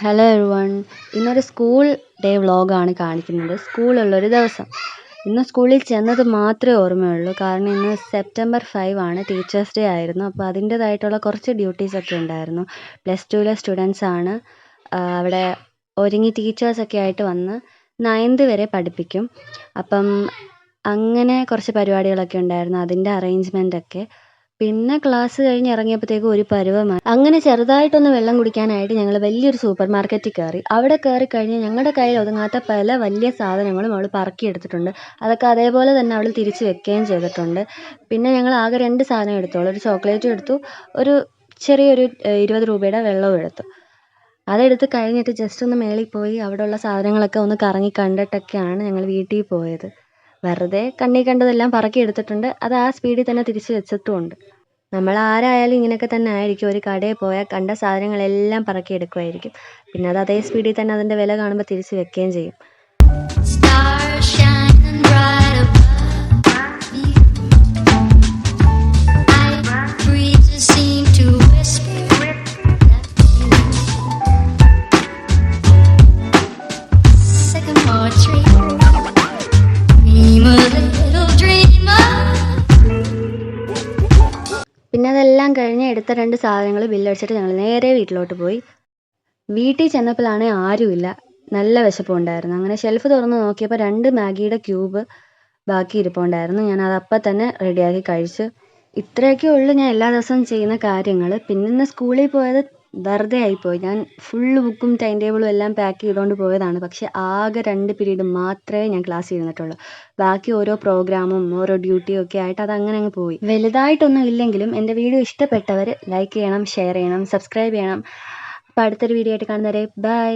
Hello everyone. ഇന്നൊരു school day വ്ളോഗാണ് കാണിക്കുന്നത്. സ്കൂളുള്ളൊരു ദിവസം. ഇന്ന് സ്കൂളിൽ ചെന്നത് മാത്രമേ ഓർമ്മയുള്ളൂ. കാരണം ഇന്ന് സെപ്റ്റംബർ 5 ആണ്, ടീച്ചേഴ്സ് ഡേ ആയിരുന്നു. അപ്പോൾ അതിൻ്റേതായിട്ടുള്ള കുറച്ച് ഡ്യൂട്ടീസൊക്കെ ഉണ്ടായിരുന്നു. +2 സ്റ്റുഡൻസാണ്. അവിടെ ഒരുങ്ങി ടീച്ചേഴ്സൊക്കെ ആയിട്ട് വന്ന് 9th വരെ പഠിപ്പിക്കും. അപ്പം അങ്ങനെ കുറച്ച് പരിപാടികളൊക്കെ ഉണ്ടായിരുന്നു, അതിൻ്റെ അറേഞ്ച്മെൻ്റൊക്കെ. പിന്നെ ക്ലാസ് കഴിഞ്ഞ് ഇറങ്ങിയപ്പോഴത്തേക്കും ഒരു പരുവമായി. അങ്ങനെ ചെറുതായിട്ടൊന്ന് വെള്ളം കുടിക്കാനായിട്ട് ഞങ്ങൾ വലിയൊരു സൂപ്പർ മാർക്കറ്റിൽ കയറി. അവിടെ കയറി കഴിഞ്ഞ് ഞങ്ങളുടെ കയ്യിൽ ഒതുങ്ങാത്ത പല വലിയ സാധനങ്ങളും അവൾ പറക്കിയെടുത്തിട്ടുണ്ട്. അതൊക്കെ അതേപോലെ തന്നെ അവൾ തിരിച്ച് വെക്കുകയും ചെയ്തിട്ടുണ്ട്. പിന്നെ ഞങ്ങൾ ആകെ 2 സാധനം എടുത്തോളൂ. ഒരു ചോക്ലേറ്റും എടുത്തു, ഒരു ചെറിയൊരു 20 രൂപയുടെ വെള്ളവും എടുത്തു. അതെടുത്ത് കഴിഞ്ഞിട്ട് ജസ്റ്റ് ഒന്ന് മേളിൽ പോയി അവിടെയുള്ള സാധനങ്ങളൊക്കെ ഒന്ന് കറങ്ങി കണ്ടിട്ടൊക്കെയാണ് ഞങ്ങൾ വീട്ടിൽ പോയത്. വെറുതെ കണ്ണിൽ കണ്ടതെല്ലാം പറക്കി എടുത്തിട്ടുണ്ട്. അത് ആ സ്പീഡിൽ തന്നെ തിരിച്ച് വെച്ചിട്ടുമുണ്ട്. നമ്മൾ ആരായാലും ഇങ്ങനെയൊക്കെ തന്നെ ആയിരിക്കും. ഒരു കടയിൽ പോയാൽ കണ്ട സാധനങ്ങളെല്ലാം പറക്കി എടുക്കുമായിരിക്കും. പിന്നെ അത് അതേ സ്പീഡിൽ തന്നെ അതിൻ്റെ വില കാണുമ്പോൾ തിരിച്ച് വെക്കുകയും ചെയ്യും. പിന്നെ അതെല്ലാം കഴിഞ്ഞ് എടുത്ത 2 സാധനങ്ങൾ ബില്ലടിച്ചിട്ട് ഞങ്ങൾ നേരെ വീട്ടിലോട്ട് പോയി. വീട്ടിൽ ചെന്നപ്പോഴാണെങ്കിൽ ആരുമില്ല. നല്ല വിശപ്പുണ്ടായിരുന്നു. അങ്ങനെ ഷെൽഫ് തുറന്ന് നോക്കിയപ്പോൾ 2 മാഗിയുടെ ക്യൂബ് ബാക്കി ഇരിപ്പുണ്ടായിരുന്നു. ഞാൻ അതപ്പം തന്നെ റെഡിയാക്കി കഴിച്ചു. ഇത്രയൊക്കെ ഉള്ളൂ ഞാൻ എല്ലാ ദിവസവും ചെയ്യുന്ന കാര്യങ്ങൾ. പിന്നെ ഇന്ന് സ്കൂളിൽ പോയത് വെറുതെ ആയിപ്പോയി. ഞാൻ ഫുള്ള് ബുക്കും ടൈം ടേബിളും എല്ലാം പാക്ക് ചെയ്തുകൊണ്ട് പോയതാണ്. പക്ഷേ ആകെ 2 പീരീഡ് മാത്രമേ ഞാൻ ക്ലാസ്സിൽ ഇരുന്നിട്ടുള്ളൂ. ബാക്കി ഓരോ പ്രോഗ്രാമും ഓരോ ഡ്യൂട്ടിയും ഒക്കെ ആയിട്ട് അതങ്ങനെ അങ്ങ് പോയി. വലുതായിട്ടൊന്നും ഇല്ലെങ്കിലും എൻ്റെ വീഡിയോ ഇഷ്ടപ്പെട്ടവർ ലൈക്ക് ചെയ്യണം, ഷെയർ ചെയ്യണം, സബ്സ്ക്രൈബ് ചെയ്യണം. അപ്പോൾ അടുത്തൊരു വീഡിയോ ആയിട്ട് കാണുന്നവരെ ബൈ.